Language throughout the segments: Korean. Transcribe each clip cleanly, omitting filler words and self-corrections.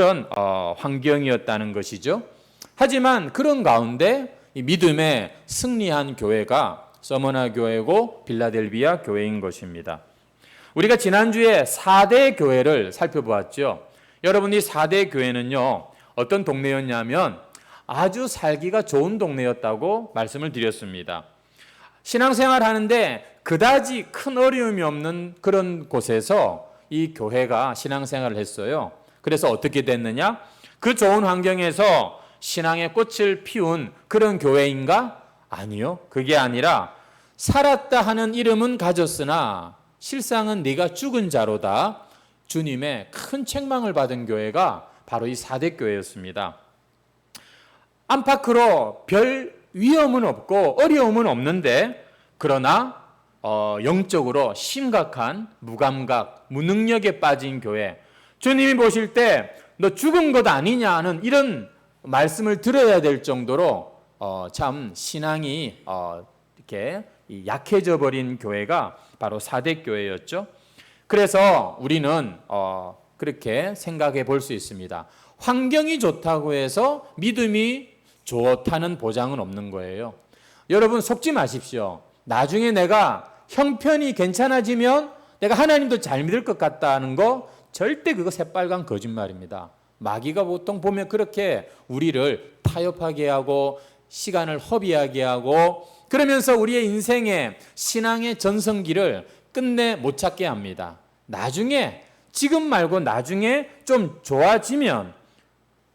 그런 환경이었다는 것이죠. 하지만 그런 가운데 이 믿음에 승리한 교회가 서머나 교회고 빌라델비아 교회인 것입니다. 우리가 지난주에 4대 교회를 살펴보았죠. 여러분, 이 4대 교회는요, 어떤 동네였냐면 아주 살기가 좋은 동네였다고 말씀을 드렸습니다. 신앙생활 하는데 그다지 큰 어려움이 없는 그런 곳에서 이 교회가 신앙생활을 했어요. 그래서 어떻게 됐느냐? 그 좋은 환경에서 신앙의 꽃을 피운 그런 교회인가? 아니요. 그게 아니라 살았다 하는 이름은 가졌으나 실상은 네가 죽은 자로다. 주님의 큰 책망을 받은 교회가 바로 이 4대 교회였습니다. 안팎으로 별 위험은 없고 어려움은 없는데 그러나 영적으로 심각한 무감각, 무능력에 빠진 교회. 주님이 보실 때 너 죽은 것 아니냐 하는 이런 말씀을 들어야 될 정도로 참 신앙이 이렇게 약해져 버린 교회가 바로 4대 교회였죠. 그래서 우리는 그렇게 생각해 볼 수 있습니다. 환경이 좋다고 해서 믿음이 좋다는 보장은 없는 거예요. 여러분, 속지 마십시오. 나중에 내가 형편이 괜찮아지면 내가 하나님도 잘 믿을 것 같다는 거 절대 그거 새빨간 거짓말입니다. 마귀가 보통 보면 그렇게 우리를 타협하게 하고 시간을 허비하게 하고 그러면서 우리의 인생의 신앙의 전성기를 끝내 못 찾게 합니다. 나중에, 지금 말고 나중에 좀 좋아지면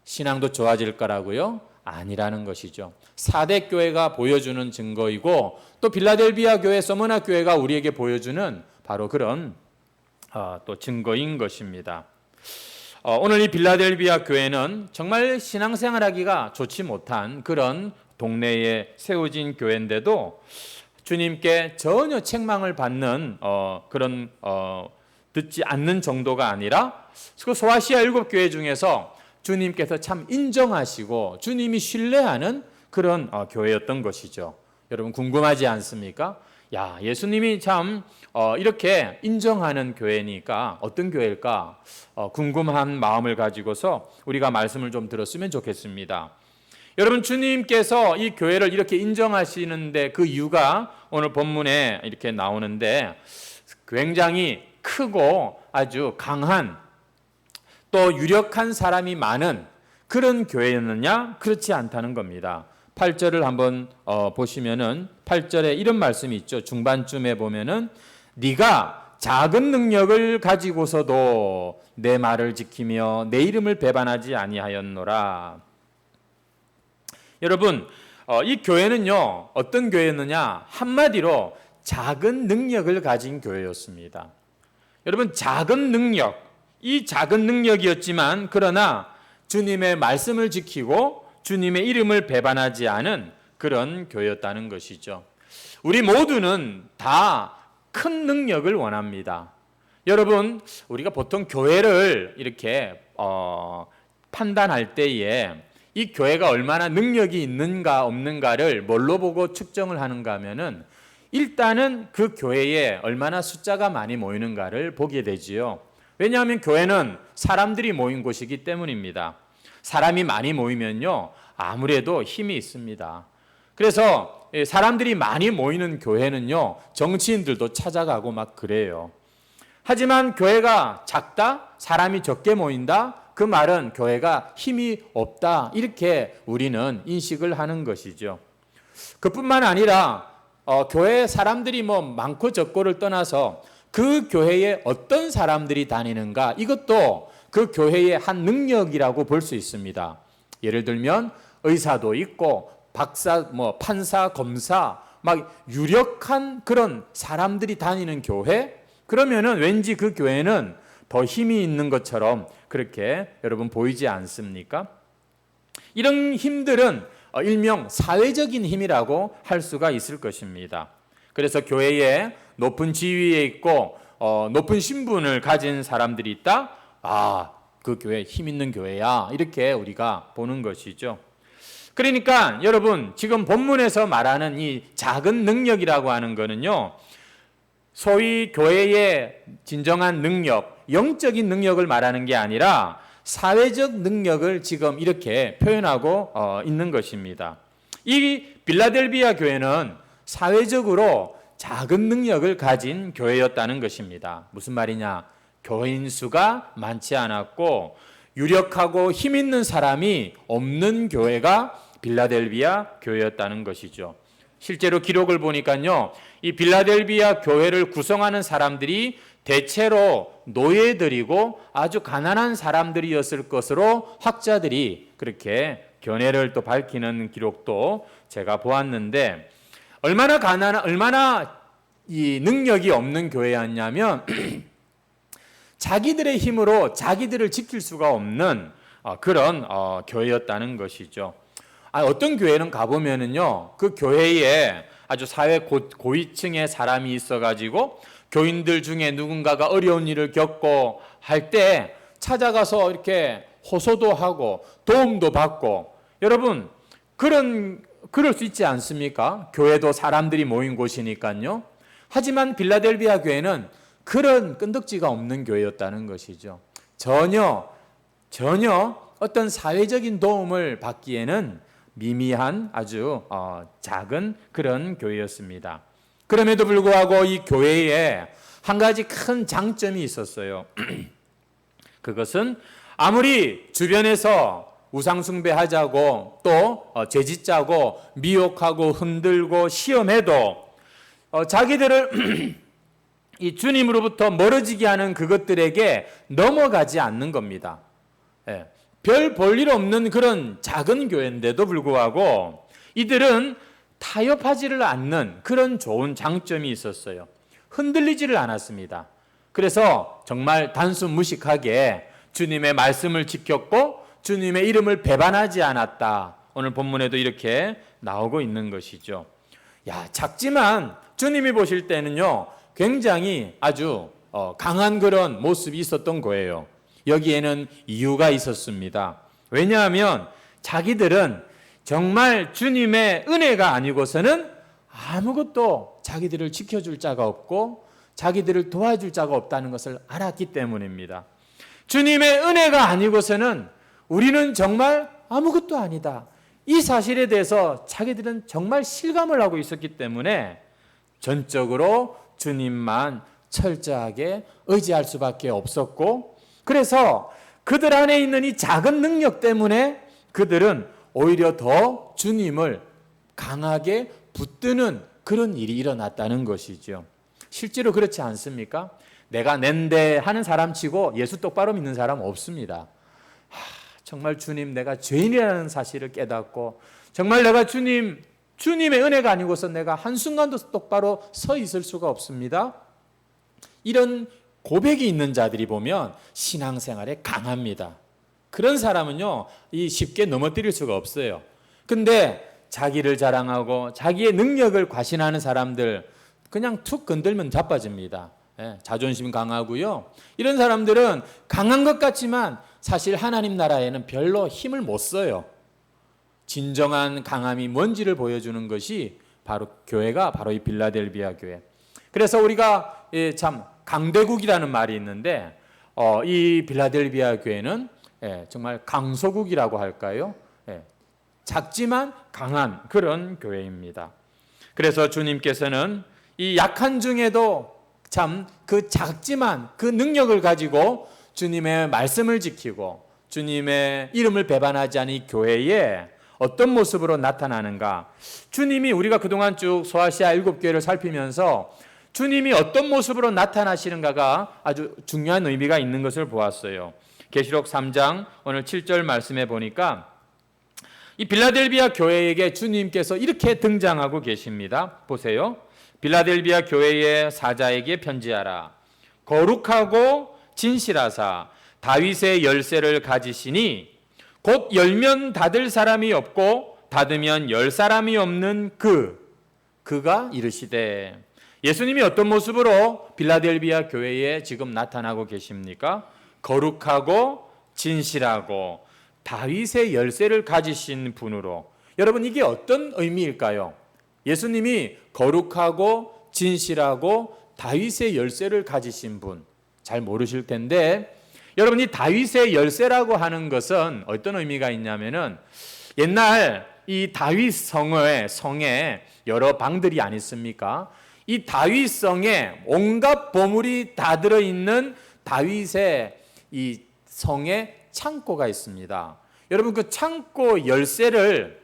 신앙도 좋아질 거라고요? 아니라는 것이죠. 4대 교회가 보여주는 증거이고 또 빌라델비아 교회, 서머나 교회가 우리에게 보여주는 바로 그런 또 증거인 것입니다. 오늘 이 빌라델비아 교회는 정말 신앙생활하기가 좋지 못한 그런 동네에 세워진 교회인데도 주님께 전혀 책망을 받는 그런 듣지 않는 정도가 아니라 그 소아시아 7교회 중에서 주님께서 참 인정하시고 주님이 신뢰하는 그런 교회였던 것이죠. 여러분, 궁금하지 않습니까? 야, 예수님이 참 이렇게 인정하는 교회니까 어떤 교회일까? 궁금한 마음을 가지고서 우리가 말씀을 좀 들었으면 좋겠습니다. 여러분, 주님께서 이 교회를 이렇게 인정하시는데 그 이유가 오늘 본문에 이렇게 나오는데 굉장히 크고 아주 강한 또 유력한 사람이 많은 그런 교회였느냐? 그렇지 않다는 겁니다. 8절을 한번 보시면은 8절에 이런 말씀이 있죠. 중반쯤에 보면은 네가 작은 능력을 가지고서도 내 말을 지키며 내 이름을 배반하지 아니하였노라. 여러분, 이 교회는요, 어떤 교회였느냐? 한마디로 작은 능력을 가진 교회였습니다. 여러분, 작은 능력, 이 작은 능력이었지만 그러나 주님의 말씀을 지키고 주님의 이름을 배반하지 않은 그런 교회였다는 것이죠. 우리 모두는 다 큰 능력을 원합니다. 여러분, 우리가 보통 교회를 이렇게 판단할 때에 이 교회가 얼마나 능력이 있는가 없는가를 뭘로 보고 측정을 하는가 하면은 일단은 그 교회에 얼마나 숫자가 많이 모이는가를 보게 되지요. 왜냐하면 교회는 사람들이 모인 곳이기 때문입니다. 사람이 많이 모이면요, 아무래도 힘이 있습니다. 그래서 사람들이 많이 모이는 교회는요, 정치인들도 찾아가고 막 그래요. 하지만 교회가 작다, 사람이 적게 모인다, 그 말은 교회가 힘이 없다, 이렇게 우리는 인식을 하는 것이죠. 그뿐만 아니라 교회 사람들이 많고 적고를 떠나서 그 교회에 어떤 사람들이 다니는가, 이것도 그 교회의 한 능력이라고 볼 수 있습니다. 예를 들면 의사도 있고 박사, 판사, 검사, 막 유력한 그런 사람들이 다니는 교회, 그러면은 왠지 그 교회는 더 힘이 있는 것처럼 그렇게 여러분 보이지 않습니까? 이런 힘들은 일명 사회적인 힘이라고 할 수가 있을 것입니다. 그래서 교회에 높은 지위에 있고 높은 신분을 가진 사람들이 있다? 그 교회 힘 있는 교회야, 이렇게 우리가 보는 것이죠. 그러니까 여러분, 지금 본문에서 말하는 이 작은 능력이라고 하는 거는요, 소위 교회의 진정한 능력, 영적인 능력을 말하는 게 아니라 사회적 능력을 지금 이렇게 표현하고 있는 것입니다. 이 빌라델비아 교회는 사회적으로 작은 능력을 가진 교회였다는 것입니다. 무슨 말이냐? 교인 수가 많지 않았고 유력하고 힘 있는 사람이 없는 교회가 빌라델비아 교회였다는 것이죠. 실제로 기록을 보니까요, 이 빌라델비아 교회를 구성하는 사람들이 대체로 노예들이고 아주 가난한 사람들이었을 것으로 학자들이 그렇게 견해를 또 밝히는 기록도 제가 보았는데, 얼마나 이 능력이 없는 교회였냐면 자기들의 힘으로 자기들을 지킬 수가 없는 그런 교회였다는 것이죠. 어떤 교회는 가보면은요, 그 교회에 아주 사회 고위층의 사람이 있어가지고 교인들 중에 누군가가 어려운 일을 겪고 할 때 찾아가서 이렇게 호소도 하고 도움도 받고, 여러분 그럴 수 있지 않습니까? 교회도 사람들이 모인 곳이니까요. 하지만 빌라델비아 교회는 그런 끈덕지가 없는 교회였다는 것이죠. 전혀 어떤 사회적인 도움을 받기에는 미미한 아주 작은 그런 교회였습니다. 그럼에도 불구하고 이 교회에 한 가지 큰 장점이 있었어요. 그것은 아무리 주변에서 우상숭배하자고 또 죄짓자고 미혹하고 흔들고 시험해도 자기들을 이 주님으로부터 멀어지게 하는 그것들에게 넘어가지 않는 겁니다. 별 볼일 없는 그런 작은 교회인데도 불구하고 이들은 타협하지를 않는 그런 좋은 장점이 있었어요. 흔들리지를 않았습니다. 그래서 정말 단순무식하게 주님의 말씀을 지켰고 주님의 이름을 배반하지 않았다. 오늘 본문에도 이렇게 나오고 있는 것이죠. 작지만 주님이 보실 때는요, 굉장히 아주 강한 그런 모습이 있었던 거예요. 여기에는 이유가 있었습니다. 왜냐하면 자기들은 정말 주님의 은혜가 아니고서는 아무것도 자기들을 지켜줄 자가 없고 자기들을 도와줄 자가 없다는 것을 알았기 때문입니다. 주님의 은혜가 아니고서는 우리는 정말 아무것도 아니다. 이 사실에 대해서 자기들은 정말 실감을 하고 있었기 때문에 전적으로 주님만 철저하게 의지할 수밖에 없었고, 그래서 그들 안에 있는 이 작은 능력 때문에 그들은 오히려 더 주님을 강하게 붙드는 그런 일이 일어났다는 것이죠. 실제로 그렇지 않습니까? 내가 낸데 하는 사람 치고 예수 똑바로 믿는 사람 없습니다. 정말 주님, 내가 죄인이라는 사실을 깨닫고 정말 내가 주님의 은혜가 아니고서 내가 한순간도 똑바로 서 있을 수가 없습니다. 이런 고백이 있는 자들이 보면 신앙생활에 강합니다. 그런 사람은요, 쉽게 넘어뜨릴 수가 없어요. 근데 자기를 자랑하고 자기의 능력을 과신하는 사람들 그냥 툭 건들면 자빠집니다. 자존심 강하고요. 이런 사람들은 강한 것 같지만 사실 하나님 나라에는 별로 힘을 못 써요. 진정한 강함이 뭔지를 보여주는 것이 바로 교회가 바로 이 빌라델비아 교회. 그래서 우리가 참 강대국이라는 말이 있는데 이 빌라델비아 교회는 정말 강소국이라고 할까요? 작지만 강한 그런 교회입니다. 그래서 주님께서는 이 약한 중에도 참 그 작지만 그 능력을 가지고 주님의 말씀을 지키고 주님의 이름을 배반하지 않은 이 교회에 어떤 모습으로 나타나는가? 주님이 우리가 그동안 쭉 소아시아 7교회를 살피면서 주님이 어떤 모습으로 나타나시는가가 아주 중요한 의미가 있는 것을 보았어요. 계시록 3장 오늘 7절 말씀에 보니까 이 빌라델비아 교회에게 주님께서 이렇게 등장하고 계십니다. 보세요. 빌라델비아 교회의 사자에게 편지하라. 거룩하고 진실하사 다윗의 열쇠를 가지시니 곧 열면 닫을 사람이 없고 닫으면 열 사람이 없는 그가 이르시되. 예수님이 어떤 모습으로 빌라델비아 교회에 지금 나타나고 계십니까? 거룩하고 진실하고 다윗의 열쇠를 가지신 분으로. 여러분, 이게 어떤 의미일까요? 예수님이 거룩하고 진실하고 다윗의 열쇠를 가지신 분, 잘 모르실 텐데 여러분, 이 다윗의 열쇠라고 하는 것은 어떤 의미가 있냐면은 옛날 이 다윗 성에 여러 방들이 아니습니까? 이 다윗 성에 온갖 보물이 다 들어있는 다윗의 이 성에 창고가 있습니다. 여러분, 그 창고 열쇠를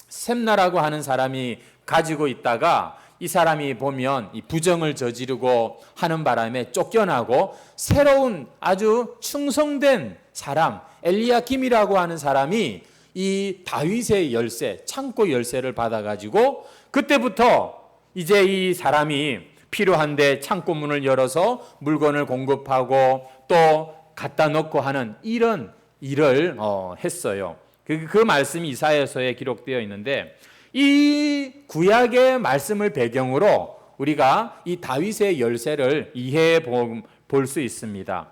셈나라고 하는 사람이 가지고 있다가 이 사람이 보면 이 부정을 저지르고 하는 바람에 쫓겨나고 새로운 아주 충성된 사람 엘리야김이라고 하는 사람이 이 다윗의 열쇠, 창고 열쇠를 받아가지고 그때부터 이제 이 사람이 필요한데 창고 문을 열어서 물건을 공급하고 또 갖다 놓고 하는 이런 일을 했어요. 그 말씀이 이사야서에 기록되어 있는데 이 구약의 말씀을 배경으로 우리가 이 다윗의 열쇠를 이해해 볼 수 있습니다.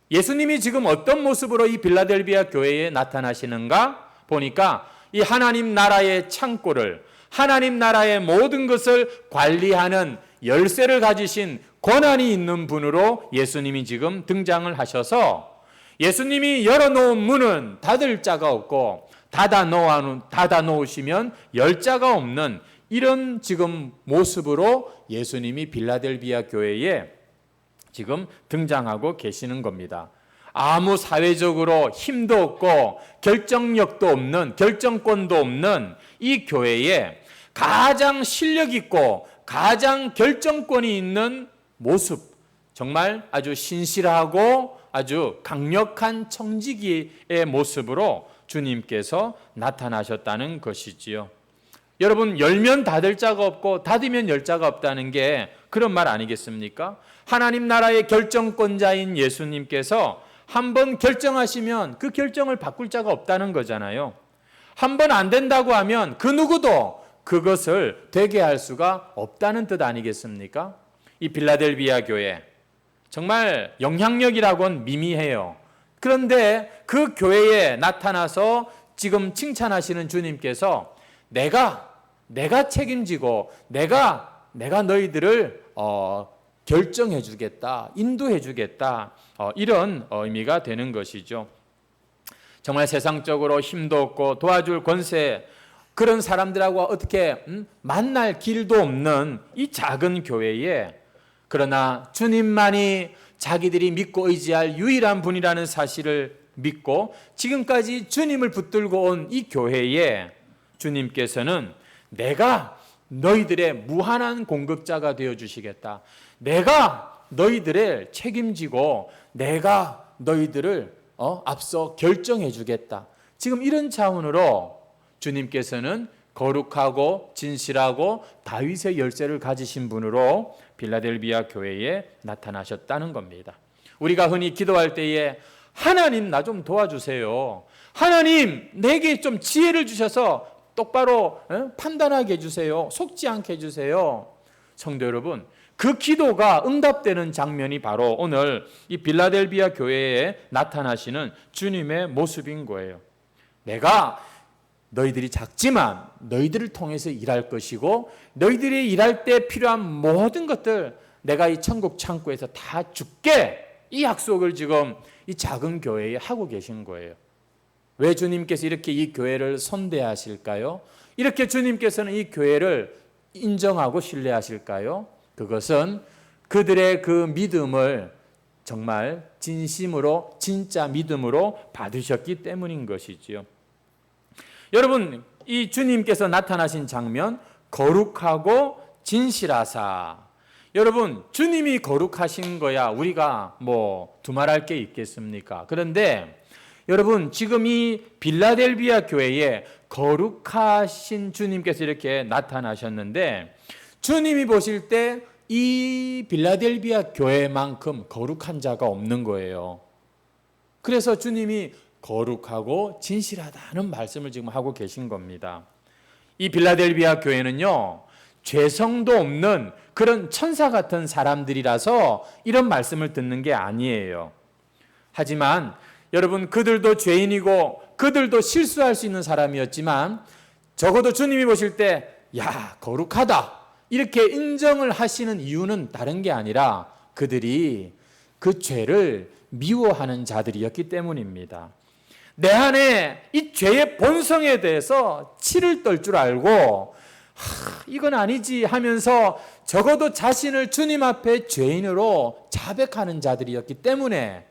예수님이 지금 어떤 모습으로 이 빌라델비아 교회에 나타나시는가 보니까 이 하나님 나라의 창고를, 하나님 나라의 모든 것을 관리하는 열쇠를 가지신 권한이 있는 분으로 예수님이 지금 등장을 하셔서 예수님이 열어놓은 문은 닫을 자가 없고 닫아 놓으시면 열 자가 없는 이런 지금 모습으로 예수님이 빌라델비아 교회에 지금 등장하고 계시는 겁니다. 아무 사회적으로 힘도 없고 결정력도 없는, 결정권도 없는 이 교회에 가장 실력 있고 가장 결정권이 있는 모습, 정말 아주 신실하고 아주 강력한 청지기의 모습으로 주님께서 나타나셨다는 것이지요. 여러분, 열면 닫을 자가 없고 닫으면 열 자가 없다는 게 그런 말 아니겠습니까? 하나님 나라의 결정권자인 예수님께서 한번 결정하시면 그 결정을 바꿀 자가 없다는 거잖아요. 한번 안 된다고 하면 그 누구도 그것을 되게 할 수가 없다는 뜻 아니겠습니까? 이 빌라델비아 교회 정말 영향력이라고는 미미해요. 그런데 그 교회에 나타나서 지금 칭찬하시는 주님께서 내가 책임지고 내가 너희들을 결정해 주겠다, 인도해 주겠다, 이런 의미가 되는 것이죠. 정말 세상적으로 힘도 없고 도와줄 권세, 그런 사람들하고 어떻게 만날 길도 없는 이 작은 교회에 그러나 주님만이 자기들이 믿고 의지할 유일한 분이라는 사실을 믿고 지금까지 주님을 붙들고 온 이 교회에 주님께서는 내가 너희들의 무한한 공급자가 되어주시겠다. 내가 너희들을 책임지고 내가 너희들을 앞서 결정해 주겠다. 지금 이런 차원으로 주님께서는 거룩하고 진실하고 다윗의 열쇠를 가지신 분으로 빌라델비아 교회에 나타나셨다는 겁니다. 우리가 흔히 기도할 때에 하나님 나 좀 도와주세요. 하나님 내게 좀 지혜를 주셔서 똑바로 판단하게 해주세요. 속지 않게 해주세요. 성도 여러분, 그 기도가 응답되는 장면이 바로 오늘 이 빌라델비아 교회에 나타나시는 주님의 모습인 거예요. 내가 너희들이 작지만 너희들을 통해서 일할 것이고 너희들이 일할 때 필요한 모든 것들 내가 이 천국 창고에서 다 줄게, 이 약속을 지금 이 작은 교회에 하고 계신 거예요. 왜 주님께서 이렇게 이 교회를 선대하실까요? 이렇게 주님께서는 이 교회를 인정하고 신뢰하실까요? 그것은 그들의 그 믿음을 정말 진심으로, 진짜 믿음으로 받으셨기 때문인 것이지요. 여러분, 이 주님께서 나타나신 장면, 거룩하고 진실하사. 여러분, 주님이 거룩하신 거야 우리가 뭐 두말할 게 있겠습니까? 그런데 여러분, 지금 이 빌라델비아 교회에 거룩하신 주님께서 이렇게 나타나셨는데 주님이 보실 때 이 빌라델비아 교회만큼 거룩한 자가 없는 거예요. 그래서 주님이 거룩하고 진실하다는 말씀을 지금 하고 계신 겁니다. 이 빌라델비아 교회는요, 죄성도 없는 그런 천사 같은 사람들이라서 이런 말씀을 듣는 게 아니에요. 하지만 여러분, 그들도 죄인이고 그들도 실수할 수 있는 사람이었지만 적어도 주님이 보실 때 야, 거룩하다 이렇게 인정을 하시는 이유는 다른 게 아니라 그들이 그 죄를 미워하는 자들이었기 때문입니다. 내 안에 이 죄의 본성에 대해서 치를 떨 줄 알고 이건 아니지 하면서 적어도 자신을 주님 앞에 죄인으로 자백하는 자들이었기 때문에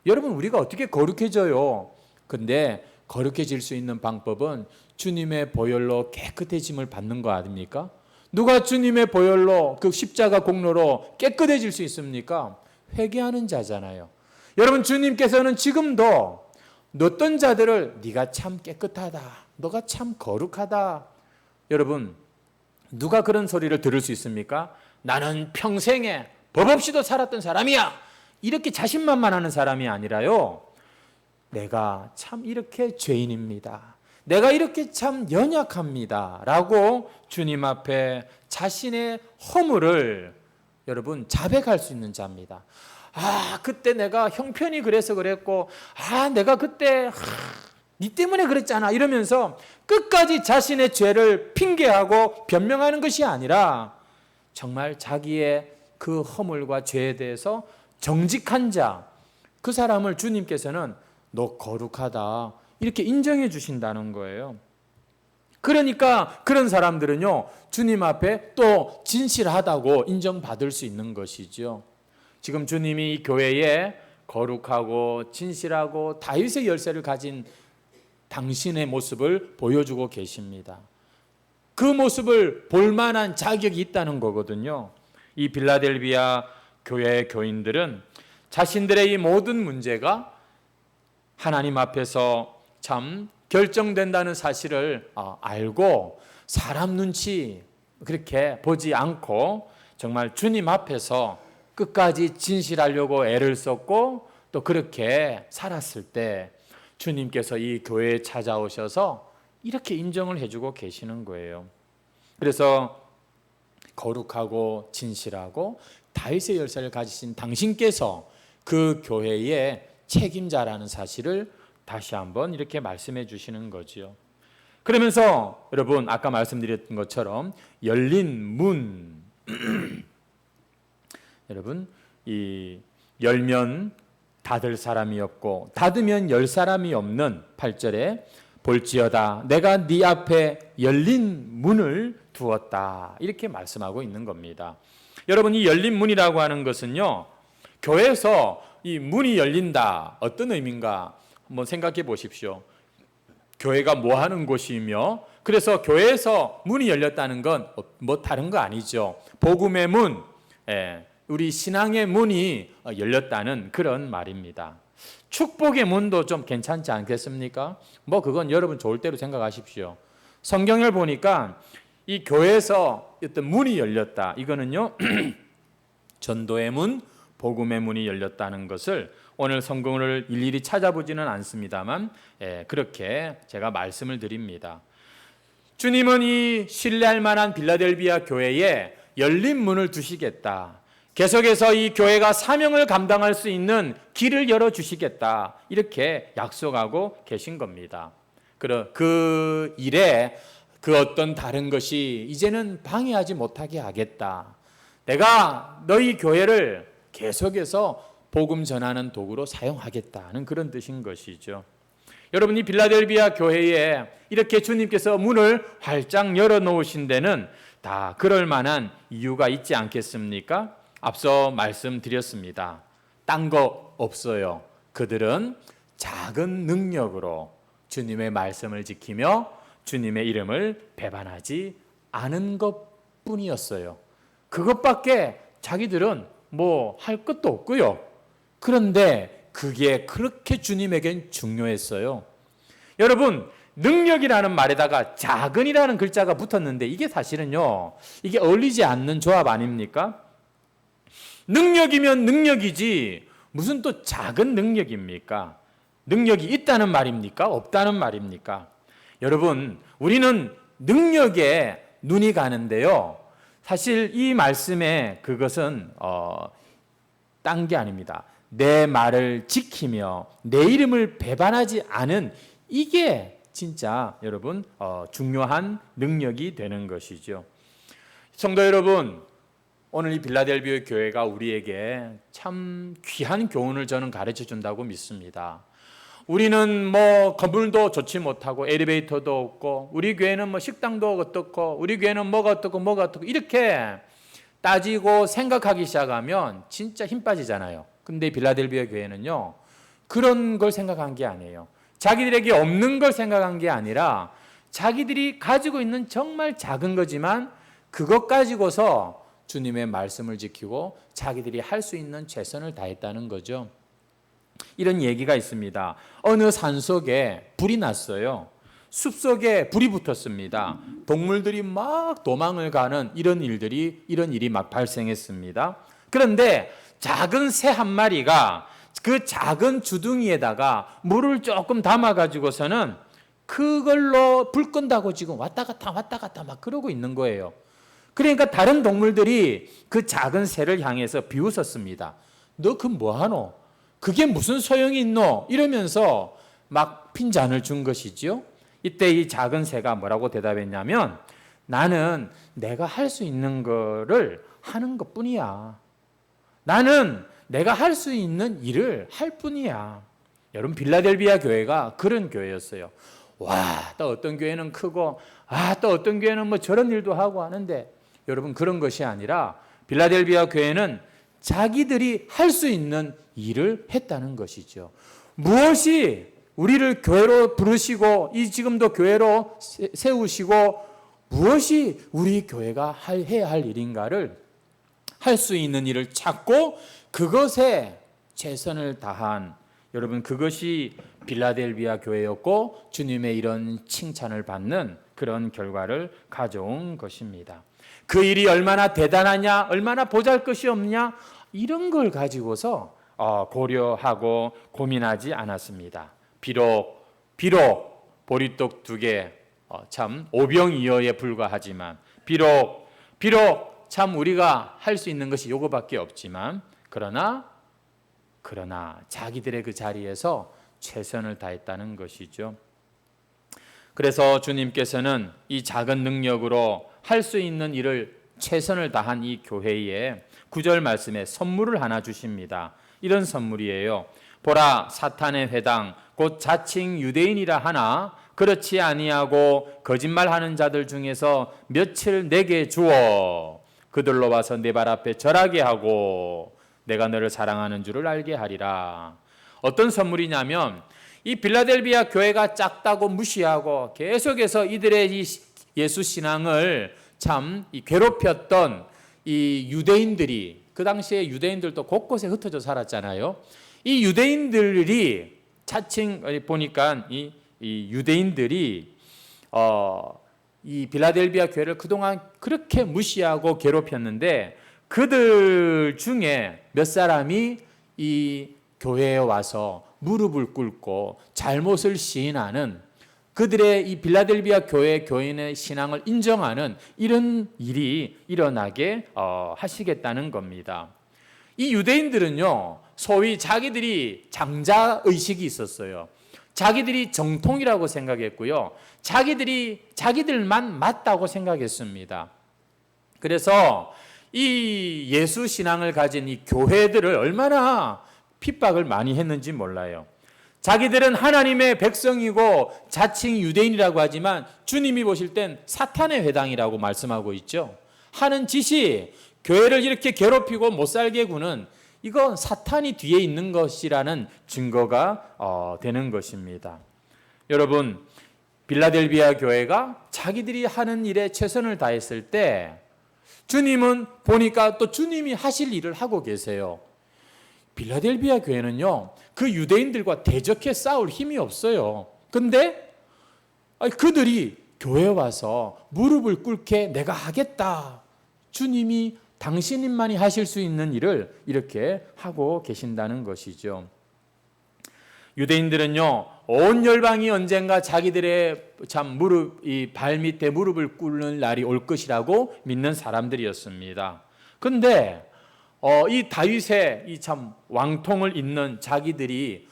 여러분, 우리가 어떻게 거룩해져요? 근데 거룩해질 수 있는 방법은 주님의 보혈로 깨끗해짐을 받는 거 아닙니까? 누가 주님의 보혈로 그 십자가 공로로 깨끗해질 수 있습니까? 회개하는 자잖아요. 여러분, 주님께서는 지금도 어떤 자들을 네가 참 깨끗하다, 너가 참 거룩하다. 여러분, 누가 그런 소리를 들을 수 있습니까? 나는 평생에 법 없이도 살았던 사람이야, 이렇게 자신만만하는 사람이 아니라요, 내가 참 이렇게 죄인입니다, 내가 이렇게 참 연약합니다 라고 주님 앞에 자신의 허물을 여러분 자백할 수 있는 자입니다. 그때 내가 형편이 그래서 그랬고, 내가 그때 네 때문에 그랬잖아 이러면서 끝까지 자신의 죄를 핑계하고 변명하는 것이 아니라 정말 자기의 그 허물과 죄에 대해서 정직한 자, 그 사람을 주님께서는 너 거룩하다 이렇게 인정해 주신다는 거예요. 그러니까 그런 사람들은요, 주님 앞에 또 진실하다고 인정받을 수 있는 것이죠. 지금 주님이 이 교회에 거룩하고 진실하고 다윗의 열쇠를 가진 당신의 모습을 보여주고 계십니다. 그 모습을 볼 만한 자격이 있다는 거거든요. 이 빌라델비아 교회의 교인들은 자신들의 이 모든 문제가 하나님 앞에서 참 결정된다는 사실을 알고 사람 눈치 그렇게 보지 않고 정말 주님 앞에서 끝까지 진실하려고 애를 썼고 또 그렇게 살았을 때 주님께서 이 교회에 찾아오셔서 이렇게 인정을 해주고 계시는 거예요. 그래서 거룩하고 진실하고 다윗의 열쇠를 가지신 당신께서 그 교회의 책임자라는 사실을 다시 한번 이렇게 말씀해 주시는 거지요. 그러면서 여러분, 아까 말씀드렸던 것처럼 열린 문 여러분, 이 열면 닫을 사람이 없고 닫으면 열 사람이 없는 8절에 볼지어다 내가 네 앞에 열린 문을 두었다 이렇게 말씀하고 있는 겁니다. 여러분, 이 열린 문이라고 하는 것은요, 교회에서 이 문이 열린다, 어떤 의미인가 한번 생각해 보십시오. 교회가 뭐 하는 곳이며, 그래서 교회에서 문이 열렸다는 건 뭐 다른 거 아니죠. 복음의 문, 우리 신앙의 문이 열렸다는 그런 말입니다. 축복의 문도 좀 괜찮지 않겠습니까? 뭐 그건 여러분 좋을 대로 생각하십시오. 성경을 보니까 이 교회에서 어떤 문이 열렸다, 이거는요 전도의 문, 복음의 문이 열렸다는 것을 오늘 성경을 일일이 찾아보지는 않습니다만 그렇게 제가 말씀을 드립니다. 주님은 이 신뢰할 만한 빌라델비아 교회에 열린 문을 두시겠다, 계속해서 이 교회가 사명을 감당할 수 있는 길을 열어주시겠다 이렇게 약속하고 계신 겁니다. 그 일에 그 어떤 다른 것이 이제는 방해하지 못하게 하겠다, 내가 너희 교회를 계속해서 복음 전하는 도구로 사용하겠다는 그런 뜻인 것이죠. 여러분, 이 빌라델비아 교회에 이렇게 주님께서 문을 활짝 열어놓으신 데는 다 그럴 만한 이유가 있지 않겠습니까? 앞서 말씀드렸습니다. 딴 거 없어요. 그들은 작은 능력으로 주님의 말씀을 지키며 주님의 이름을 배반하지 않은 것뿐이었어요. 그것밖에 자기들은 뭐 할 것도 없고요. 그런데 그게 그렇게 주님에겐 중요했어요. 여러분, 능력이라는 말에다가 작은이라는 글자가 붙었는데 이게 사실은요, 이게 어울리지 않는 조합 아닙니까? 능력이면 능력이지 무슨 또 작은 능력입니까? 능력이 있다는 말입니까? 없다는 말입니까? 여러분, 우리는 능력에 눈이 가는데요, 사실 이 말씀에 그것은 딴 게 아닙니다. 내 말을 지키며 내 이름을 배반하지 않은, 이게 진짜 여러분 중요한 능력이 되는 것이죠. 성도 여러분, 오늘 이 빌라델비아 교회가 우리에게 참 귀한 교훈을 저는 가르쳐 준다고 믿습니다. 우리는 뭐 건물도 좋지 못하고 엘리베이터도 없고 우리 교회는 뭐 식당도 어떻고 우리 교회는 뭐가 어떻고 이렇게 따지고 생각하기 시작하면 진짜 힘 빠지잖아요. 근데 빌라델비아 교회는요, 그런 걸 생각한 게 아니에요. 자기들에게 없는 걸 생각한 게 아니라 자기들이 가지고 있는 정말 작은 거지만 그것 가지고서 주님의 말씀을 지키고 자기들이 할 수 있는 최선을 다했다는 거죠. 이런 얘기가 있습니다. 어느 산속에 불이 났어요. 숲속에 불이 붙었습니다. 동물들이 막 도망을 가는 이런 일이 막 발생했습니다. 그런데 작은 새 한 마리가 그 작은 주둥이에다가 물을 조금 담아가지고서는 그걸로 불 끈다고 지금 왔다 갔다 막 그러고 있는 거예요. 그러니까 다른 동물들이 그 작은 새를 향해서 비웃었습니다. 너 그 뭐하노? 그게 무슨 소용이 있노? 이러면서 막 핀잔을 준 것이죠. 이때 이 작은 새가 뭐라고 대답했냐면, 나는 내가 할 수 있는 거를 하는 것뿐이야. 나는 내가 할 수 있는 일을 할 뿐이야. 여러분, 빌라델비아 교회가 그런 교회였어요. 와, 또 어떤 교회는 크고, 또 어떤 교회는 뭐 저런 일도 하고 하는데, 여러분, 그런 것이 아니라 빌라델비아 교회는 자기들이 할 수 있는 일을 했다는 것이죠. 무엇이 우리를 교회로 부르시고 지금도 교회로 세우시고 무엇이 우리 교회가 해야 할 일인가를 할 수 있는 일을 찾고 그것에 최선을 다한, 여러분, 그것이 빌라델비아 교회였고 주님의 이런 칭찬을 받는 그런 결과를 가져온 것입니다. 그 일이 얼마나 대단하냐, 얼마나 보잘것이 없냐, 이런 걸 가지고서 고려하고 고민하지 않았습니다. 비록 보리떡 2개 참 오병이어에 불과하지만, 비록 참 우리가 할 수 있는 것이 요거밖에 없지만, 그러나 자기들의 그 자리에서 최선을 다했다는 것이죠. 그래서 주님께서는 이 작은 능력으로 할 수 있는 일을 최선을 다한 이 교회에 9절 말씀에 선물을 하나 주십니다. 이런 선물이에요. 보라, 사탄의 회당 곧 자칭 유대인이라 하나 그렇지 아니하고 거짓말하는 자들 중에서 며칠 내게 주어 그들로 와서 내 발 앞에 절하게 하고 내가 너를 사랑하는 줄을 알게 하리라. 어떤 선물이냐면, 이 빌라델비아 교회가 작다고 무시하고 계속해서 이들의 이 예수 신앙을 참 괴롭혔던 이 유대인들이, 그 당시에 유대인들도 곳곳에 흩어져 살았잖아요. 이 유대인들이 자칭 보니까 이 유대인들이 이 빌라델비아 교회를 그동안 그렇게 무시하고 괴롭혔는데, 그들 중에 몇 사람이 이 교회에 와서 무릎을 꿇고 잘못을 시인하는, 그들의 이 빌라델비아 교회 교인의 신앙을 인정하는 이런 일이 일어나게 하시겠다는 겁니다. 이 유대인들은요, 소위 자기들이 장자의식이 있었어요. 자기들이 정통이라고 생각했고요, 자기들만 맞다고 생각했습니다. 그래서 이 예수 신앙을 가진 이 교회들을 얼마나 핍박을 많이 했는지 몰라요. 자기들은 하나님의 백성이고 자칭 유대인이라고 하지만 주님이 보실 땐 사탄의 회당이라고 말씀하고 있죠. 하는 짓이 교회를 이렇게 괴롭히고 못 살게 구는, 이건 사탄이 뒤에 있는 것이라는 증거가 되는 것입니다. 여러분, 빌라델비아 교회가 자기들이 하는 일에 최선을 다했을 때 주님은 보니까 또 주님이 하실 일을 하고 계세요. 빌라델비아 교회는요, 그 유대인들과 대적해 싸울 힘이 없어요. 근데 그들이 교회에 와서 무릎을 꿇게 내가 하겠다, 주님이 당신만이 하실 수 있는 일을 이렇게 하고 계신다는 것이죠. 유대인들은요, 온 열방이 언젠가 자기들의 참 이 발 밑에 무릎을 꿇는 날이 올 것이라고 믿는 사람들이었습니다. 그런데 이 다윗의 이 참 왕통을 잇는 자기들이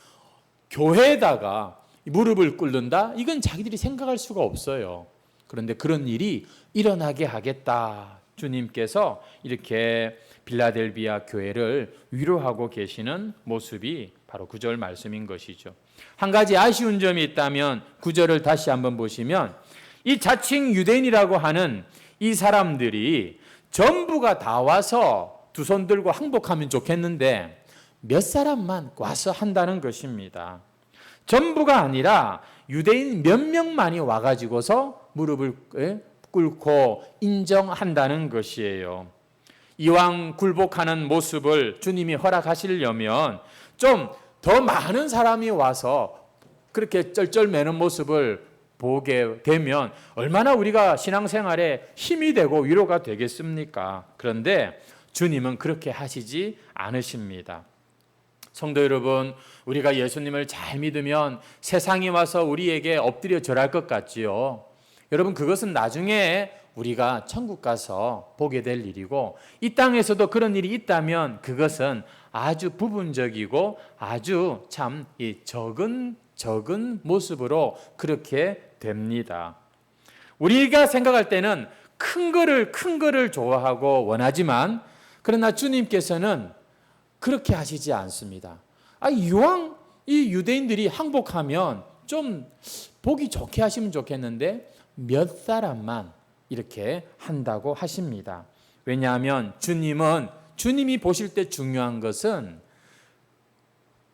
교회에다가 무릎을 꿇는다? 이건 자기들이 생각할 수가 없어요. 그런데 그런 일이 일어나게 하겠다, 주님께서 이렇게 빌라델비아 교회를 위로하고 계시는 모습이 바로 9절 말씀인 것이죠. 한 가지 아쉬운 점이 있다면 9절을 다시 한번 보시면 이 자칭 유대인이라고 하는 이 사람들이 전부가 다 와서 두 손 들고 항복하면 좋겠는데 몇 사람만 와서 한다는 것입니다. 전부가 아니라 유대인 몇 명만이 와가지고서 무릎을 꿇고 인정한다는 것이에요. 이왕 굴복하는 모습을 주님이 허락하시려면 좀 더 많은 사람이 와서 그렇게 쩔쩔매는 모습을 보게 되면 얼마나 우리가 신앙생활에 힘이 되고 위로가 되겠습니까? 그런데 주님은 그렇게 하시지 않으십니다. 성도 여러분, 우리가 예수님을 잘 믿으면 세상에 와서 우리에게 엎드려 절할 것 같지요. 여러분, 그것은 나중에 우리가 천국 가서 보게 될 일이고, 이 땅에서도 그런 일이 있다면 그것은 아주 부분적이고 아주 참 적은 모습으로 그렇게 됩니다. 우리가 생각할 때는 큰 거를 좋아하고 원하지만, 그러나 주님께서는 그렇게 하시지 않습니다. 이왕 이 유대인들이 항복하면 좀 보기 좋게 하시면 좋겠는데 몇 사람만 이렇게 한다고 하십니다. 왜냐하면 주님이 보실 때 중요한 것은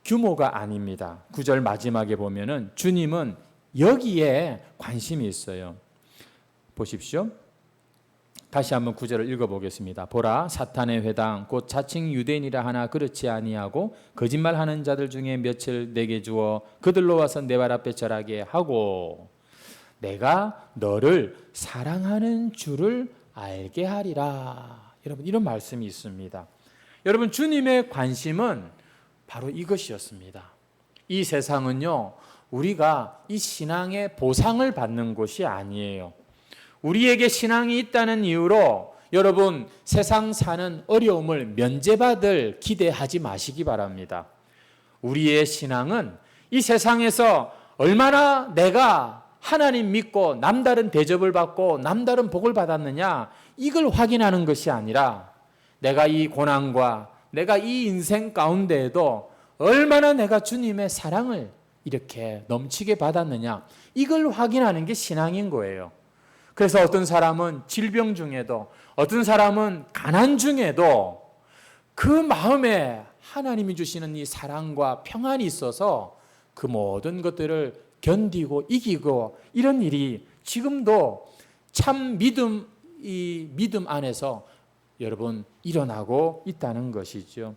규모가 아닙니다. 9절 마지막에 보면은 주님은 여기에 관심이 있어요. 보십시오. 다시 한번 9절을 읽어보겠습니다. 보라, 사탄의 회당 곧 자칭 유대인이라 하나 그렇지 아니하고 거짓말하는 자들 중에 몇을 내게 주어 그들로 와서 내 발 앞에 절하게 하고 내가 너를 사랑하는 줄을 알게 하리라. 여러분, 이런 말씀이 있습니다. 여러분, 주님의 관심은 바로 이것이었습니다. 이 세상은요, 우리가 이 신앙의 보상을 받는 곳이 아니에요. 우리에게 신앙이 있다는 이유로 여러분, 세상 사는 어려움을 면제받을 기대하지 마시기 바랍니다. 우리의 신앙은 이 세상에서 얼마나 내가 하나님 믿고 남다른 대접을 받고 남다른 복을 받았느냐, 이걸 확인하는 것이 아니라 내가 이 고난과 내가 이 인생 가운데에도 얼마나 내가 주님의 사랑을 이렇게 넘치게 받았느냐, 이걸 확인하는 게 신앙인 거예요. 그래서 어떤 사람은 질병 중에도, 어떤 사람은 가난 중에도 그 마음에 하나님이 주시는 이 사랑과 평안이 있어서 그 모든 것들을 견디고 이기고, 이런 일이 지금도 참 이 믿음 안에서 여러분 일어나고 있다는 것이죠.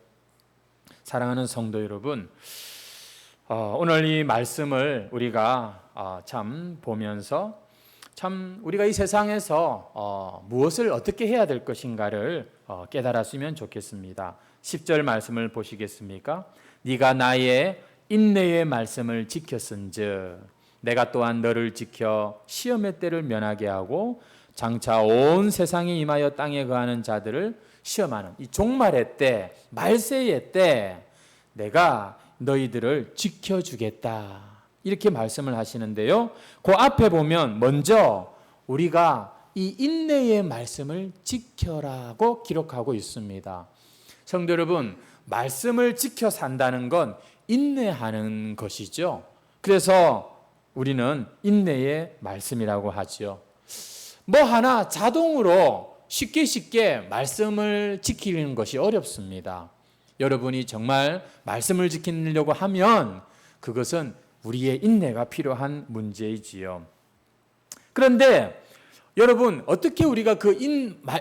사랑하는 성도 여러분, 오늘 이 말씀을 우리가 참 보면서 참 우리가 이 세상에서 무엇을 어떻게 해야 될 것인가를 깨달았으면 좋겠습니다. 10절 말씀을 보시겠습니까? 네가 나의 인내의 말씀을 지켰은즉 내가 또한 너를 지켜 시험의 때를 면하게 하고 장차 온 세상에 임하여 땅에 거하는 자들을 시험하는 이 종말의 때, 말세의 때 내가 너희들을 지켜주겠다, 이렇게 말씀을 하시는데요. 그 앞에 보면 먼저 우리가 이 인내의 말씀을 지켜라고 기록하고 있습니다. 성도 여러분, 말씀을 지켜 산다는 건 인내하는 것이죠. 그래서 우리는 인내의 말씀이라고 하죠. 뭐 하나 자동으로 쉽게 말씀을 지키는 것이 어렵습니다. 여러분이 정말 말씀을 지키려고 하면 그것은 우리의 인내가 필요한 문제이지요. 그런데 여러분, 어떻게 우리가 그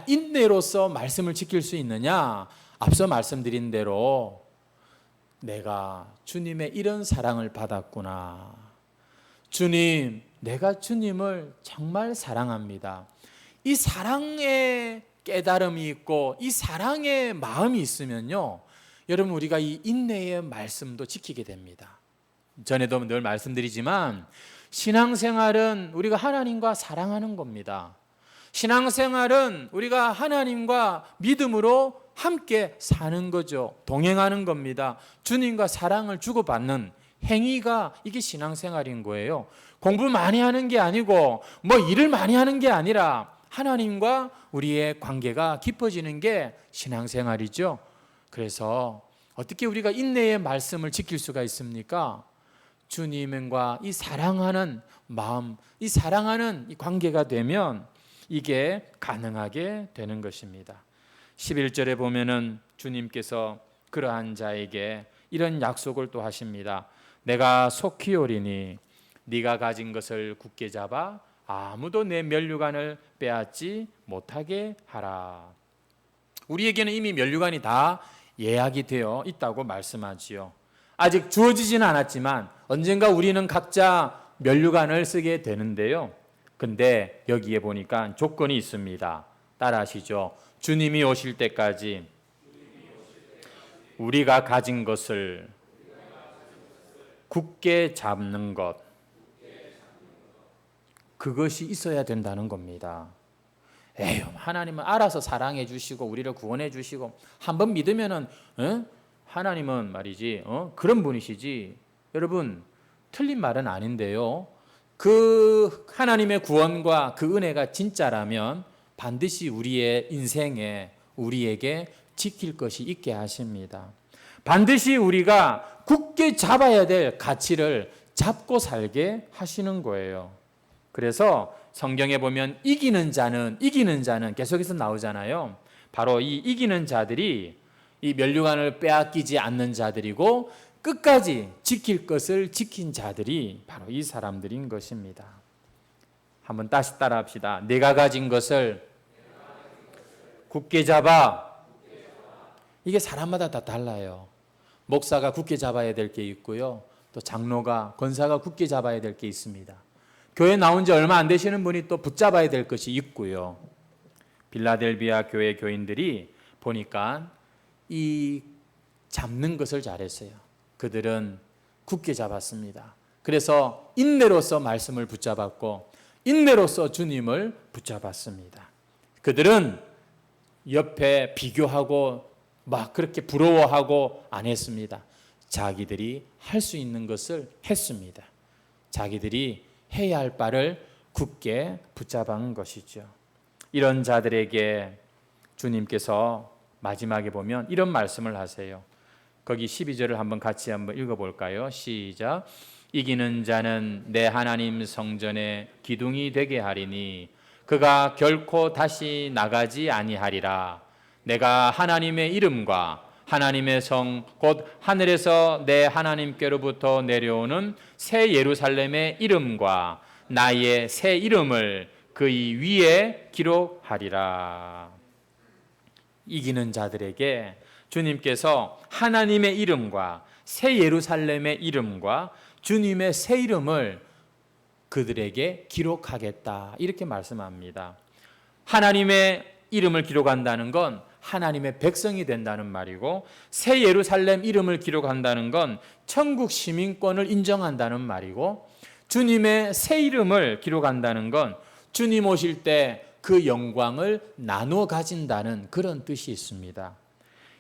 인내로서 말씀을 지킬 수 있느냐? 앞서 말씀드린 대로 내가 주님의 이런 사랑을 받았구나. 주님, 내가 주님을 정말 사랑합니다. 이 사랑의 깨달음이 있고 이 사랑의 마음이 있으면요, 여러분, 우리가 이 인내의 말씀도 지키게 됩니다. 전에도 늘 말씀드리지만 신앙생활은 우리가 하나님과 사랑하는 겁니다. 신앙생활은 우리가 하나님과 믿음으로 함께 사는 거죠. 동행하는 겁니다. 주님과 사랑을 주고받는 행위가 이게 신앙생활인 거예요. 공부 많이 하는 게 아니고 뭐 일을 많이 하는 게 아니라 하나님과 우리의 관계가 깊어지는 게 신앙생활이죠. 그래서 어떻게 우리가 인내의 말씀을 지킬 수가 있습니까? 주님과 이 사랑하는 마음, 이 사랑하는 이 관계가 되면 이게 가능하게 되는 것입니다. 11절에 보면은 주님께서 그러한 자에게 이런 약속을 또 하십니다. 내가 속히 오리니 네가 가진 것을 굳게 잡아 아무도 내 면류관을 빼앗지 못하게 하라. 우리에게는 이미 면류관이 다 예약이 되어 있다고 말씀하지요. 아직 주어지지는 않았지만 언젠가 우리는 각자 면류관을 쓰게 되는데요. 근데 여기에 보니까 조건이 있습니다. 따라하시죠. 주님이 오실 때까지 우리가 가진 것을 굳게 잡는 것, 그것이 있어야 된다는 겁니다. 에휴, 하나님은 알아서 사랑해 주시고 우리를 구원해 주시고 한번 믿으면은 하나님은 말이지 그런 분이시지. 여러분, 틀린 말은 아닌데요. 그 하나님의 구원과 그 은혜가 진짜라면 반드시 우리의 인생에 우리에게 지킬 것이 있게 하십니다. 반드시 우리가 굳게 잡아야 될 가치를 잡고 살게 하시는 거예요. 그래서 성경에 보면 이기는 자는 계속해서 나오잖아요. 바로 이 이기는 자들이 이 면류관을 빼앗기지 않는 자들이고 끝까지 지킬 것을 지킨 자들이 바로 이 사람들인 것입니다. 한번 다시 따라합시다. 내가 가진 것을 굳게 잡아. 이게 사람마다 다 달라요. 목사가 굳게 잡아야 될 게 있고요. 또 장로가, 권사가 굳게 잡아야 될 게 있습니다. 교회 나온 지 얼마 안 되시는 분이 또 붙잡아야 될 것이 있고요. 빌라델비아 교회 교인들이 보니까 이 잡는 것을 잘했어요. 그들은 굳게 잡았습니다. 그래서 인내로서 말씀을 붙잡았고 인내로서 주님을 붙잡았습니다. 그들은 옆에 비교하고 막 그렇게 부러워하고 안 했습니다. 자기들이 할 수 있는 것을 했습니다. 자기들이 해야 할 바를 굳게 붙잡은 것이죠. 이런 자들에게 주님께서 마지막에 보면 이런 말씀을 하세요. 거기 12절을 같이 한번 읽어볼까요? 시작. 이기는 자는 내 하나님 성전의 기둥이 되게 하리니 그가 결코 다시 나가지 아니하리라. 내가 하나님의 이름과 하나님의 성 곧 하늘에서 내 하나님께로부터 내려오는 새 예루살렘의 이름과 나의 새 이름을 그의 위에 기록하리라. 이기는 자들에게 주님께서 하나님의 이름과 새 예루살렘의 이름과 주님의 새 이름을 그들에게 기록하겠다, 이렇게 말씀합니다. 하나님의 이름을 기록한다는 건 하나님의 백성이 된다는 말이고, 새 예루살렘 이름을 기록한다는 건 천국 시민권을 인정한다는 말이고, 주님의 새 이름을 기록한다는 건 주님 오실 때 그 영광을 나눠 가진다는 그런 뜻이 있습니다.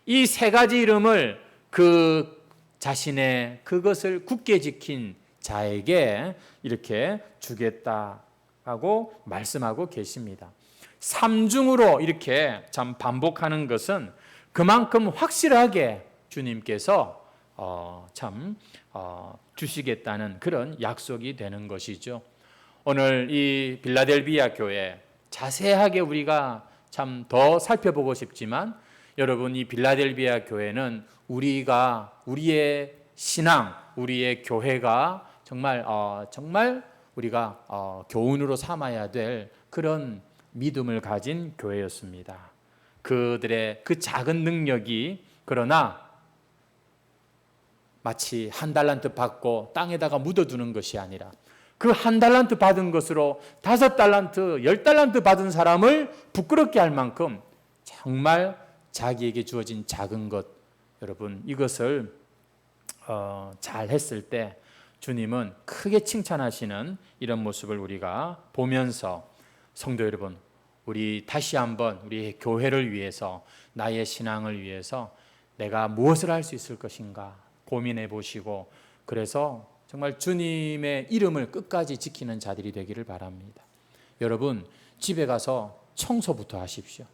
이 세 가지 이름을 그 자신의 그것을 굳게 지킨 자에게 이렇게 주겠다고 말씀하고 계십니다. 삼중으로 이렇게 참 반복하는 것은 그만큼 확실하게 주님께서 주시겠다는 그런 약속이 되는 것이죠. 오늘 이 빌라델비아 교회 자세하게 우리가 참 더 살펴보고 싶지만, 여러분, 이 빌라델비아 교회는 우리의 신앙, 우리의 교회가 정말 우리가 교훈으로 삼아야 될 그런 믿음을 가진 교회였습니다. 그들의 그 작은 능력이 그러나 마치 한 달란트 받고 땅에다가 묻어두는 것이 아니라 그 한 달란트 받은 것으로 5달란트, 10달란트 받은 사람을 부끄럽게 할 만큼 정말 자기에게 주어진 작은 것, 여러분, 이것을 잘 했을 때 주님은 크게 칭찬하시는 이런 모습을 우리가 보면서, 성도 여러분, 우리 다시 한번 우리 교회를 위해서, 나의 신앙을 위해서 내가 무엇을 할 수 있을 것인가 고민해 보시고, 그래서 정말 주님의 이름을 끝까지 지키는 자들이 되기를 바랍니다. 여러분, 집에 가서 청소부터 하십시오.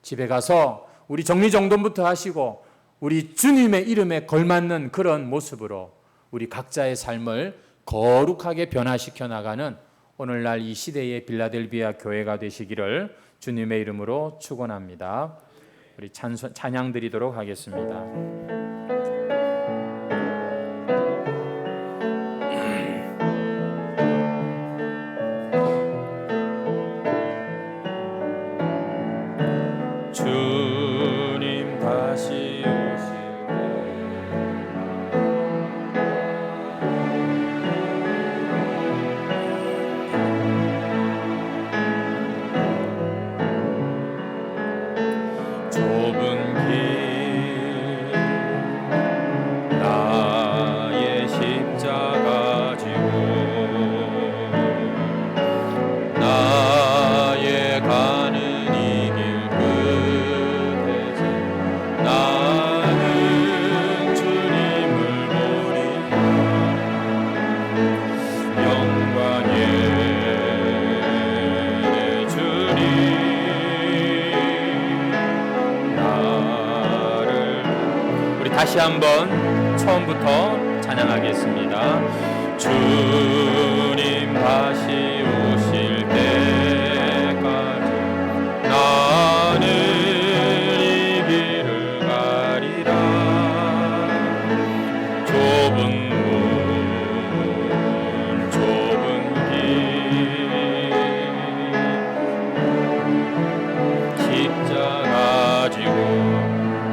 집에 가서 우리 정리정돈부터 하시고 우리 주님의 이름에 걸맞는 그런 모습으로 우리 각자의 삶을 거룩하게 변화시켜 나가는 오늘날 이 시대의 빌라델비아 교회가 되시기를 주님의 이름으로 축원합니다. 우리 찬양 드리도록 하겠습니다. 주님 다시 다시 한번 처음부터 찬양하겠습니다. 주님 다시 오실 때까지 나는 이 길을 가리라. 좁은 문 좁은 길 십자가 지고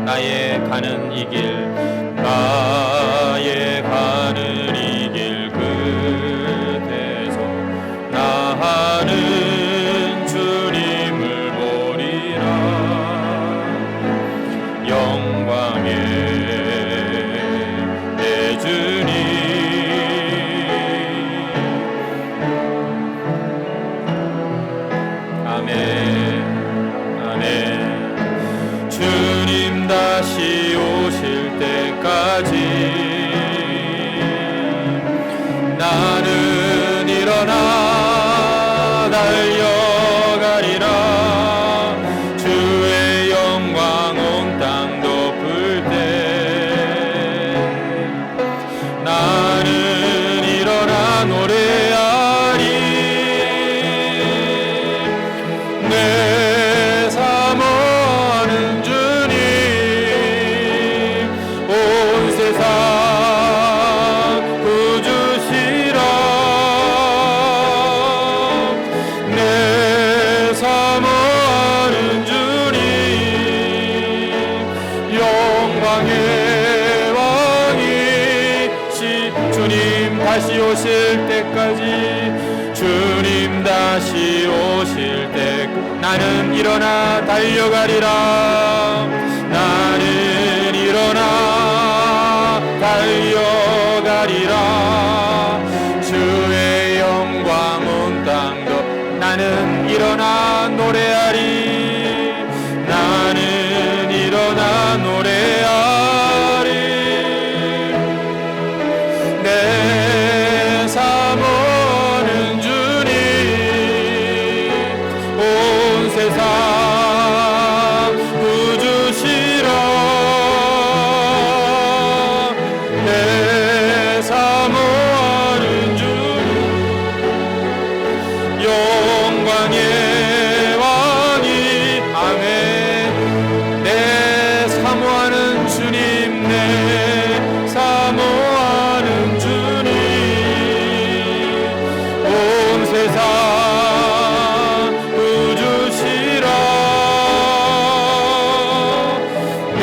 나의 가는 이 길 나의 가는 이 길 끝에서 나는 주님을 보리라. 영광의 내 주님 아멘 아멘. 주님 다시 오실 때까지 나는 일어나 달려가리라. 주의 영광 온 땅 덮을 때 나는 일어나 노래하리. 내 사모하는 주님 온 세상 구주시라. 내 사모하는 주님 영광의 왕이시. 주님 다시 오실 때까지 주님 다시 오실 때 나는 일어나 달려가리라. 나는 일어나 달려가리라. 주의 영광 온 땅도 나는 일어나 노래하리. 나는 일어나 노래하리. 내 사모하는 주님 온 세상 구주시라. 내 사모하는 주님 영광의 왕이 아멘. 내 사모하는 주님 내 사모하는 주님 온 세상 구주시라. 내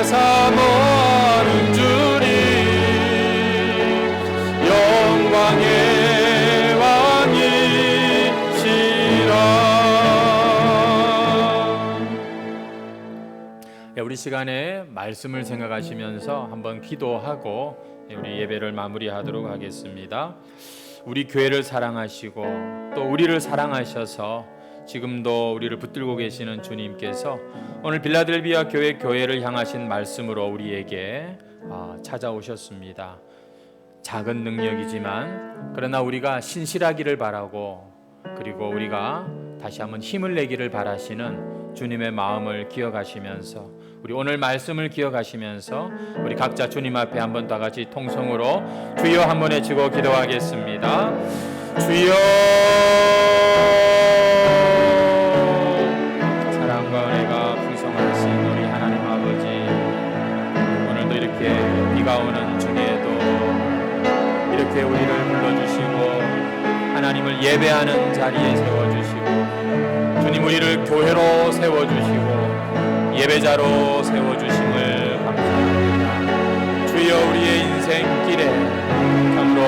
사모하는 주님 영광의 왕이시라. 우리 시간에 말씀을 생각하시면서 한번 기도하고 우리 예배를 마무리하도록 하겠습니다. 우리 교회를 사랑하시고 또 우리를 사랑하셔서 지금도 우리를 붙들고 계시는 주님께서 오늘 빌라델비아 교회를 향하신 말씀으로 우리에게 찾아오셨습니다. 작은 능력이지만 그러나 우리가 신실하기를 바라고 그리고 우리가 다시 한번 힘을 내기를 바라시는 주님의 마음을 기억하시면서, 우리 오늘 말씀을 기억하시면서 우리 각자 주님 앞에 한번 다 같이 통성으로 주여 한번 외치고 기도하겠습니다. 주여, 사랑과 은혜가 풍성하신 우리 하나님 아버지, 오늘도 이렇게 비가 오는 중에도 이렇게 우리를 불러주시고 하나님을 예배하는 자리에 세워주시고, 주님 우리를 교회로 세워주시고 예배자로 세워주심을 감사합니다. 주여, 우리의 인생길에 참으로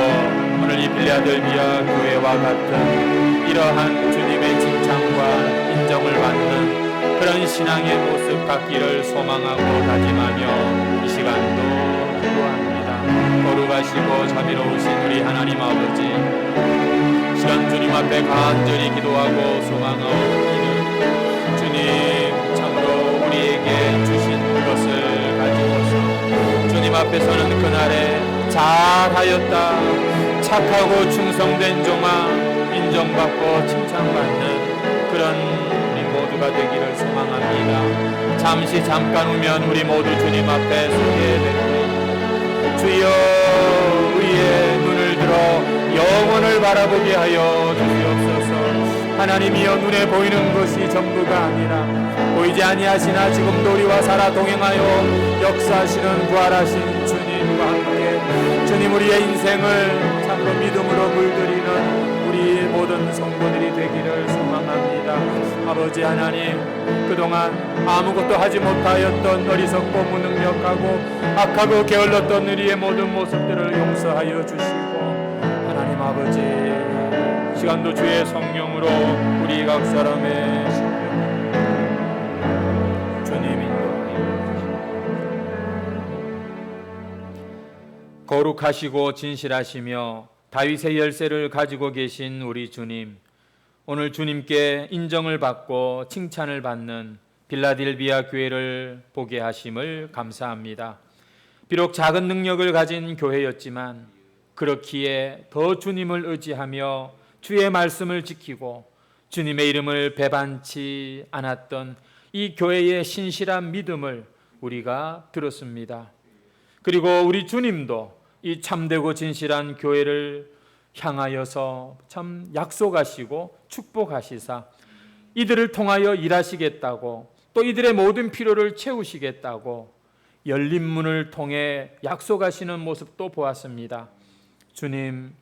오늘 이 빌라델비아 교회와 같은 이러한 주님의 칭찬과 인정을 받는 그런 신앙의 모습 갖기를 소망하고 다짐하며 이 시간도 기도합니다. 거룩하시고 자비로우신 우리 하나님 아버지, 시간 주님 앞에 간절히 기도하고 소망하옵기를 주님 참으로 우리에게 주신 것을 가지고서 주님 앞에서는 그날에 잘하였다, 착하고 충성된 종아, 인정받고 칭찬받는 그런 우리 모두가 되기를 소망합니다. 잠깐 후면 우리 모두 주님 앞에 서게 되리니 주여, 우리의 눈을 들어 영원을 바라보게 하여 주시옵소서. 하나님이여, 눈에 보이는 것이 전부가 아니라 보이지 아니하시나 지금도 우리와 살아 동행하여 역사하시는 부활하신 주님과 함께 주님 우리의 인생을 참으로 믿음으로 물들이는 우리 모든 성도들이 되기를 소망합니다. 아버지 하나님, 그동안 아무것도 하지 못하였던 어리석고 무능력하고 악하고 게을렀던 우리의 모든 모습들을 용서하여 주시고, 하나님 아버지, 시간도 주의 성령으로 우리 각 사람의 심령 주님 인도하여 주시옵소서. 거룩하시고 진실하시며 다윗의 열쇠를 가지고 계신 우리 주님, 오늘 주님께 인정을 받고 칭찬을 받는 빌라델비아 교회를 보게 하심을 감사합니다. 비록 작은 능력을 가진 교회였지만 그렇기에 더 주님을 의지하며 주의 말씀을 지키고 주님의 이름을 배반치 않았던 이 교회의 신실한 믿음을 우리가 들었습니다. 그리고 우리 주님도 이 참되고 진실한 교회를 향하여서 참 약속하시고 축복하시사 이들을 통하여 일하시겠다고, 또 이들의 모든 필요를 채우시겠다고 열린 문을 통해 약속하시는 모습도 보았습니다. 주님,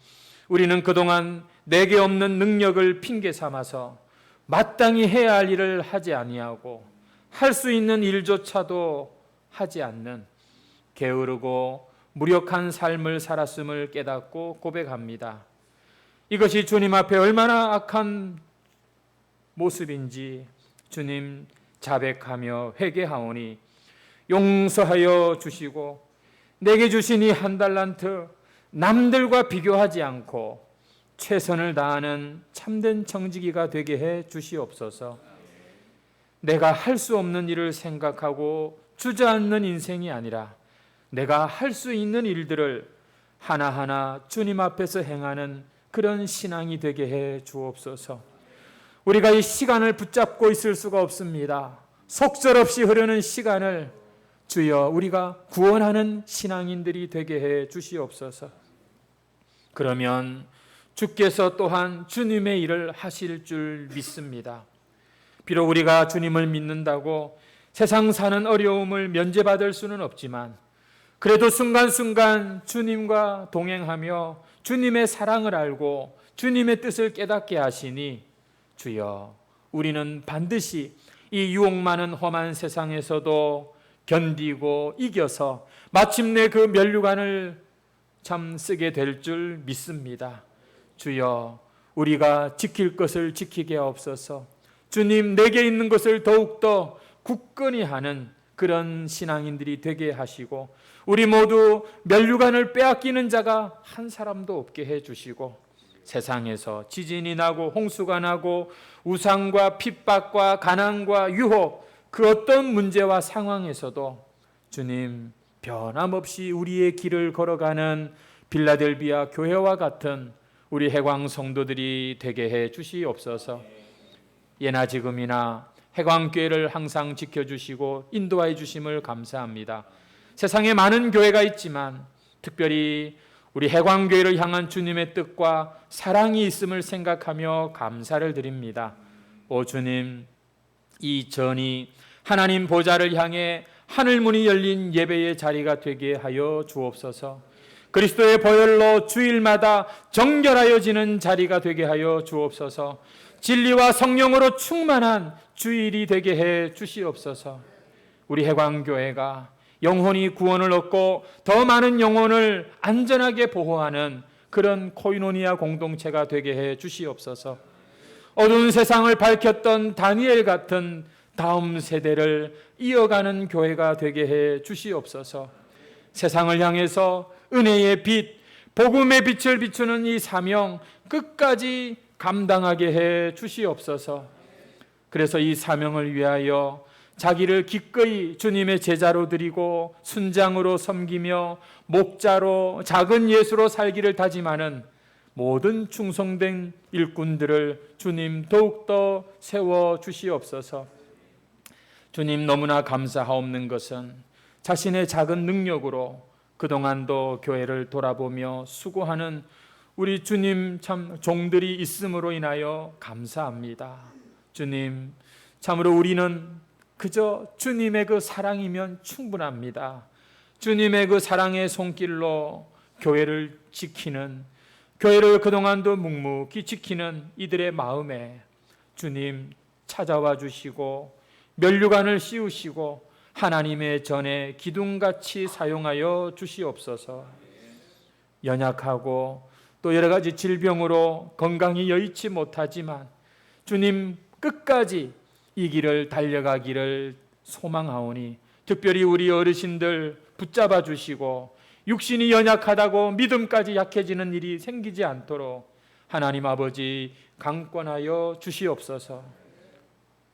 우리는 그동안 내게 없는 능력을 핑계 삼아서 마땅히 해야 할 일을 하지 아니하고 할 수 있는 일조차도 하지 않는 게으르고 무력한 삶을 살았음을 깨닫고 고백합니다. 이것이 주님 앞에 얼마나 악한 모습인지 주님 자백하며 회개하오니 용서하여 주시고 내게 주신 이 한 달란트 남들과 비교하지 않고 최선을 다하는 참된 청지기가 되게 해 주시옵소서. 내가 할 수 없는 일을 생각하고 주저앉는 인생이 아니라 내가 할 수 있는 일들을 하나하나 주님 앞에서 행하는 그런 신앙이 되게 해 주옵소서. 우리가 이 시간을 붙잡고 있을 수가 없습니다. 속절없이 흐르는 시간을 주여 우리가 구원하는 신앙인들이 되게 해 주시옵소서. 그러면 주께서 또한 주님의 일을 하실 줄 믿습니다. 비록 우리가 주님을 믿는다고 세상 사는 어려움을 면제받을 수는 없지만 그래도 순간순간 주님과 동행하며 주님의 사랑을 알고 주님의 뜻을 깨닫게 하시니 주여 우리는 반드시 이 유혹 많은 험한 세상에서도 견디고 이겨서 마침내 그 면류관을 참 쓰게 될 줄 믿습니다. 주여 우리가 지킬 것을 지키게 하옵소서. 주님 내게 있는 것을 더욱더 굳건히 하는 그런 신앙인들이 되게 하시고 우리 모두 면류관을 빼앗기는 자가 한 사람도 없게 해주시고 세상에서 지진이 나고 홍수가 나고 우상과 핍박과 가난과 유혹 그 어떤 문제와 상황에서도 주님 변함없이 우리의 길을 걸어가는 빌라델비아 교회와 같은 우리 해광 성도들이 되게 해 주시옵소서. 예나 지금이나 해광교회를 항상 지켜주시고 인도하여 주심을 감사합니다. 세상에 많은 교회가 있지만 특별히 우리 해광교회를 향한 주님의 뜻과 사랑이 있음을 생각하며 감사를 드립니다. 오 주님, 이 전이 하나님 보좌를 향해 하늘문이 열린 예배의 자리가 되게 하여 주옵소서. 그리스도의 보혈로 주일마다 정결하여지는 자리가 되게 하여 주옵소서. 진리와 성령으로 충만한 주일이 되게 해 주시옵소서. 우리 해광교회가 영혼이 구원을 얻고 더 많은 영혼을 안전하게 보호하는 그런 코이노니아 공동체가 되게 해 주시옵소서. 어두운 세상을 밝혔던 다니엘 같은 다음 세대를 이어가는 교회가 되게 해 주시옵소서. 세상을 향해서 은혜의 빛, 복음의 빛을 비추는 이 사명 끝까지 감당하게 해 주시옵소서. 그래서 이 사명을 위하여 자기를 기꺼이 주님의 제자로 드리고 순장으로 섬기며 목자로 작은 예수로 살기를 다짐하는 모든 충성된 일꾼들을 주님 더욱더 세워 주시옵소서. 주님, 너무나 감사하옵는 것은 자신의 작은 능력으로 그동안도 교회를 돌아보며 수고하는 우리 주님 참 종들이 있음으로 인하여 감사합니다. 주님, 참으로 우리는 그저 주님의 그 사랑이면 충분합니다. 주님의 그 사랑의 손길로 교회를 지키는, 교회를 그동안도 묵묵히 지키는 이들의 마음에 주님 찾아와 주시고 면류관을 씌우시고 하나님의 전에 기둥같이 사용하여 주시옵소서. 연약하고 또 여러 가지 질병으로 건강이 여의치 못하지만 주님 끝까지 이 길을 달려가기를 소망하오니 특별히 우리 어르신들 붙잡아 주시고 육신이 연약하다고 믿음까지 약해지는 일이 생기지 않도록 하나님 아버지 강권하여 주시옵소서.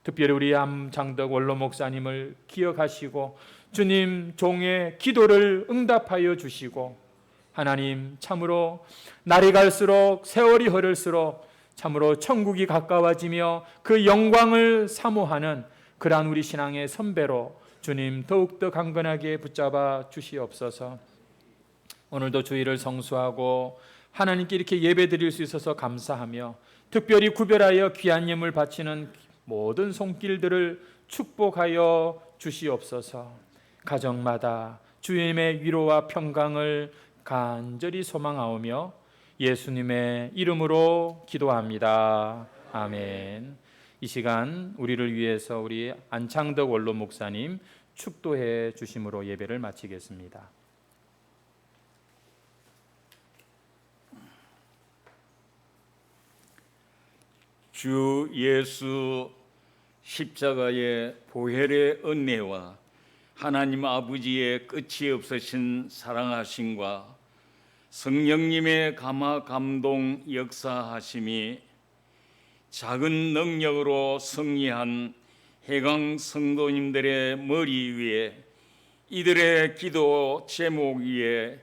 특별히 우리 암장덕 원로 목사님을 기억하시고 주님 종의 기도를 응답하여 주시고 하나님 참으로 날이 갈수록 세월이 흐를수록 참으로 천국이 가까워지며 그 영광을 사모하는 그러한 우리 신앙의 선배로 주님 더욱더 강건하게 붙잡아 주시옵소서. 오늘도 주일을 성수하고 하나님께 이렇게 예배 드릴 수 있어서 감사하며 특별히 구별하여 귀한 예물 바치는 모든 손길들을 축복하여 주시옵소서. 가정마다 주님의 위로와 평강을 간절히 소망하오며 예수님의 이름으로 기도합니다. 아멘. 이 시간 우리를 위해서 우리 안창덕 원로 목사님 축도해 주심으로 예배를 마치겠습니다. 주 예수 십자가의 보혈의 은혜와 하나님 아버지의 끝이 없으신 사랑하심과 성령님의 감화 감동 역사하심이 작은 능력으로 승리한 해강 성도님들의 머리 위에 이들의 기도 제목 위에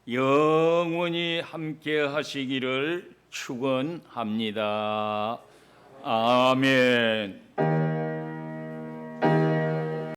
영원히 함께 하시기를 축원합니다. 아멘.